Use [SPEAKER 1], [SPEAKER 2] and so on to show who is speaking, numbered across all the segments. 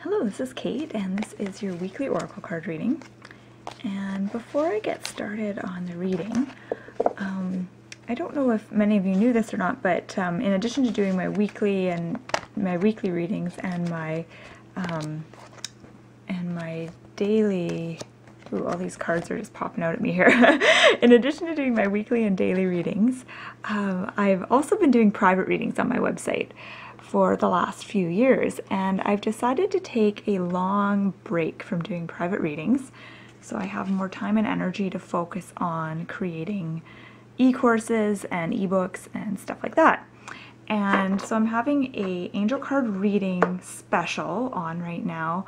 [SPEAKER 1] Hello, this is Kate, and this is your weekly oracle card reading. And before I get started on the reading, I don't know if many of you knew this or not, but in addition to doing my weekly readings and my daily, ooh, all these cards are just popping out at me here. In addition to doing my weekly and daily readings, I've also been doing private readings on my website for the last few years, and I've decided to take a long break from doing private readings so I have more time and energy to focus on creating e-courses and ebooks and stuff like that. And so I'm having a angel card reading special on right now,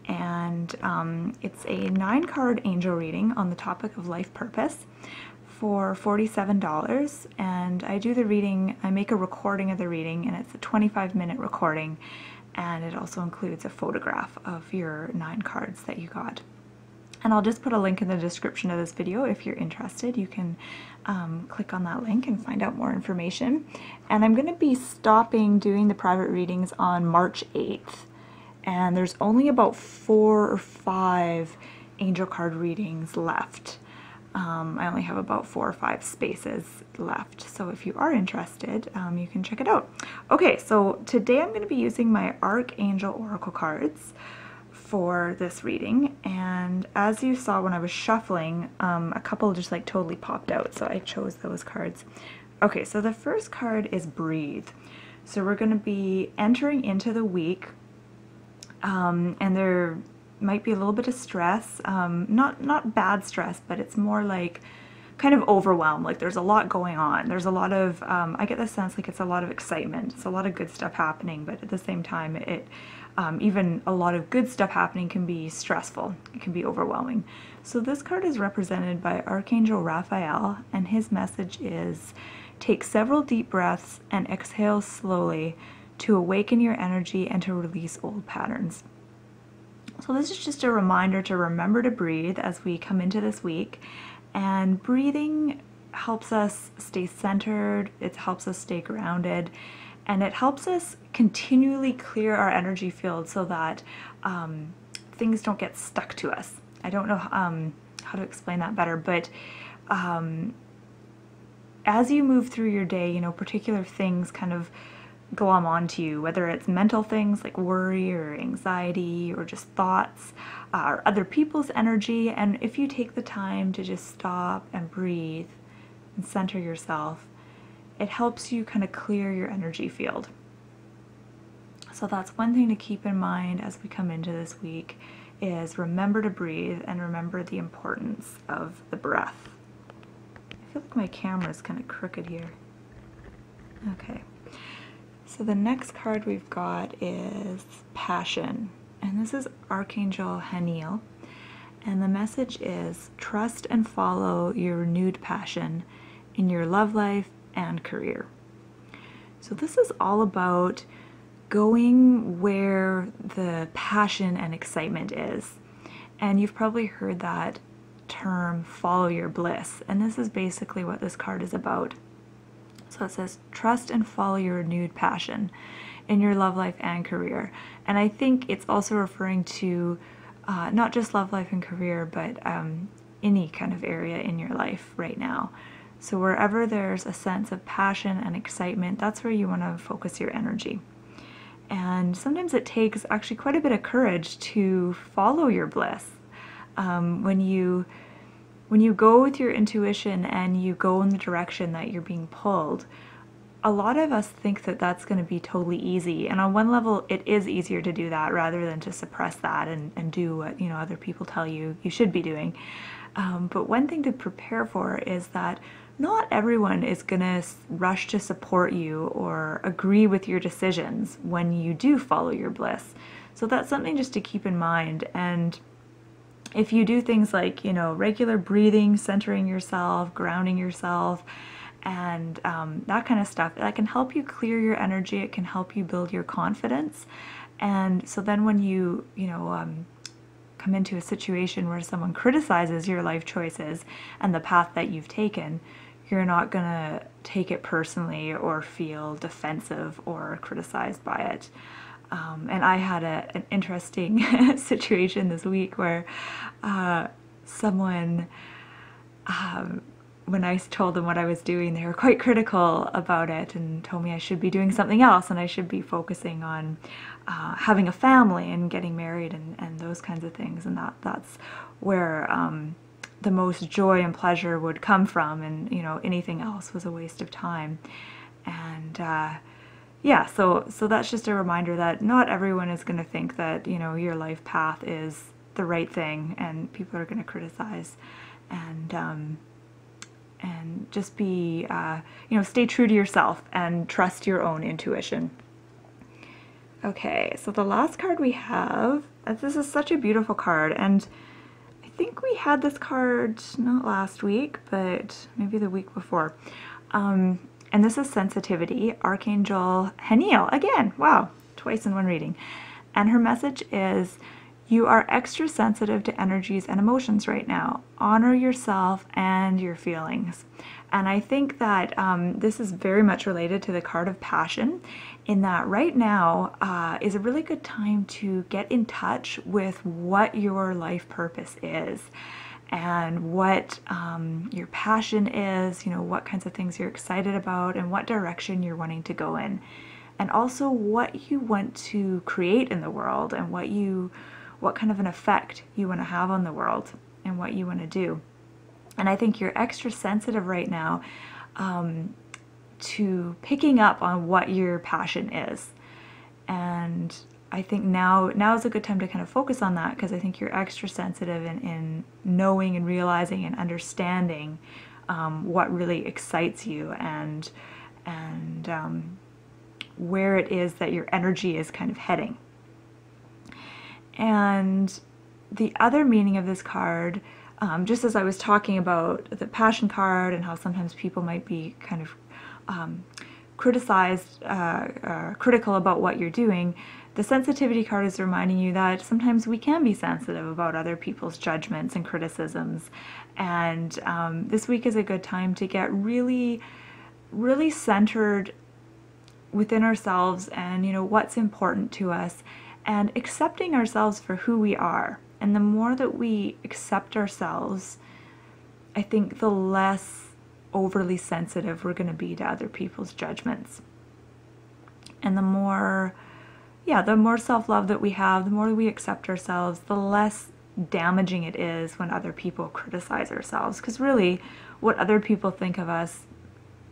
[SPEAKER 1] and it's a 9-card angel reading on the topic of life purpose for $47, and I do the reading, I make a recording of the reading, and it's a 25-minute recording, and it also includes a photograph of your 9 cards that you got. And I'll just put a link in the description of this video. If you're interested, you can click on that link and find out more information. And I'm going to be stopping doing the private readings on March 8th, and there's only about 4 or 5 angel card readings left. I only have about 4 or 5 spaces left, so if you are interested, you can check it out. Okay, so today I'm going to be using my Archangel Oracle cards for this reading, and as you saw when I was shuffling, a couple just like totally popped out, so I chose those cards. Okay, so the first card is Breathe. So we're going to be entering into the week, and there might be a little bit of stress, not bad stress, but it's more like kind of overwhelmed, like there's a lot going on. There's a lot of, I get the sense like it's a lot of excitement, it's a lot of good stuff happening, but at the same time, even a lot of good stuff happening can be stressful, it can be overwhelming. So this card is represented by Archangel Raphael, and his message is, take several deep breaths and exhale slowly to awaken your energy and to release old patterns. So this is just a reminder to remember to breathe as we come into this week, and breathing helps us stay centered, it helps us stay grounded, and it helps us continually clear our energy field so that things don't get stuck to us. I don't know how to explain that better, but as you move through your day, you know, particular things kind of glom onto you, whether it's mental things like worry or anxiety or just thoughts or other people's energy. And if you take the time to just stop and breathe and center yourself, it helps you kind of clear your energy field. So that's one thing to keep in mind as we come into this week, is remember to breathe and remember the importance of the breath. I feel like my camera is kind of crooked here. Okay. So the next card we've got is Passion, and this is Archangel Haniel, and the message is, trust and follow your renewed passion in your love life and career. So this is all about going where the passion and excitement is, and you've probably heard that term, follow your bliss, and this is basically what this card is about. So it says, trust and follow your renewed passion in your love life and career. And I think it's also referring to not just love life and career, but any kind of area in your life right now. So wherever there's a sense of passion and excitement, that's where you want to focus your energy. And sometimes it takes actually quite a bit of courage to follow your bliss. When you go with your intuition and you go in the direction that you're being pulled, a lot of us think that that's going to be totally easy. And on one level, it is easier to do that rather than to suppress that and do what, you know, other people tell you you should be doing. But one thing to prepare for is that not everyone is going to rush to support you or agree with your decisions when you do follow your bliss. So that's something just to keep in mind. And if you do things like, you know, regular breathing, centering yourself, grounding yourself, and that kind of stuff, that can help you clear your energy, it can help you build your confidence. And so then when you come into a situation where someone criticizes your life choices and the path that you've taken, you're not gonna take it personally or feel defensive or criticized by it. And I had an interesting situation this week where someone, when I told them what I was doing, they were quite critical about it and told me I should be doing something else and I should be focusing on having a family and getting married and those kinds of things. And that's where the most joy and pleasure would come from, and anything else was a waste of time. And yeah, so that's just a reminder that not everyone is going to think that your life path is the right thing, and people are going to criticize, and just be stay true to yourself and trust your own intuition. Okay, so the last card we have, this is such a beautiful card, and I think we had this card not last week, but maybe the week before. And this is Sensitivity, Archangel Haniel. Again, wow, twice in one reading. And her message is, you are extra sensitive to energies and emotions right now. Honor yourself and your feelings. And I think that this is very much related to the card of Passion, in that right now is a really good time to get in touch with what your life purpose is, and what your passion is, what kinds of things you're excited about, and what direction you're wanting to go in. And also what you want to create in the world, and what kind of an effect you want to have on the world, and what you want to do. And I think you're extra sensitive right now to picking up on what your passion is. And I think now is a good time to kind of focus on that, because I think you're extra sensitive in knowing and realizing and understanding what really excites you, and where it is that your energy is kind of heading. And the other meaning of this card, just as I was talking about the Passion card and how sometimes people might be kind of critical about what you're doing, the Sensitivity card is reminding you that sometimes we can be sensitive about other people's judgments and criticisms. And this week is a good time to get really, really centered within ourselves, and what's important to us, and accepting ourselves for who we are. And the more that we accept ourselves, I think the less overly sensitive we're going to be to other people's judgments. And the more self-love that we have, the more we accept ourselves, the less damaging it is when other people criticize ourselves. Because really, what other people think of us,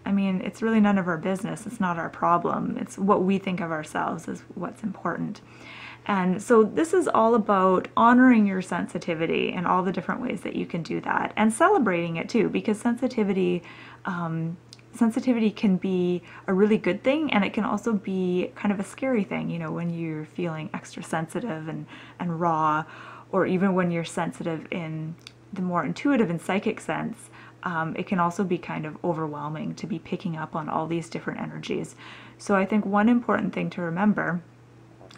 [SPEAKER 1] it's really none of our business. It's not our problem. It's what we think of ourselves is what's important. And so this is all about honoring your sensitivity and all the different ways that you can do that, and celebrating it too, because sensitivity can be a really good thing, and it can also be kind of a scary thing, when you're feeling extra sensitive and raw, or even when you're sensitive in the more intuitive and psychic sense. It can also be kind of overwhelming to be picking up on all these different energies. So I think one important thing to remember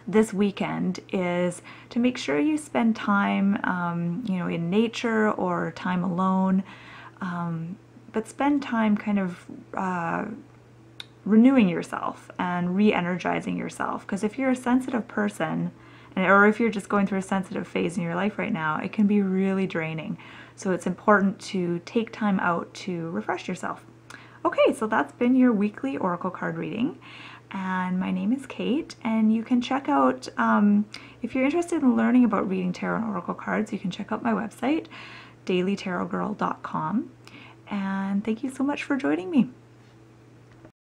[SPEAKER 1] this weekend is to make sure you spend time, in nature or time alone, but spend time kind of renewing yourself and re-energizing yourself. Because if you're a sensitive person, or if you're just going through a sensitive phase in your life right now, it can be really draining. So it's important to take time out to refresh yourself. Okay, so that's been your weekly oracle card reading. And my name is Kate, and you can check out, if you're interested in learning about reading tarot and oracle cards, you can check out my website, dailytarotgirl.com. And thank you so much for joining me.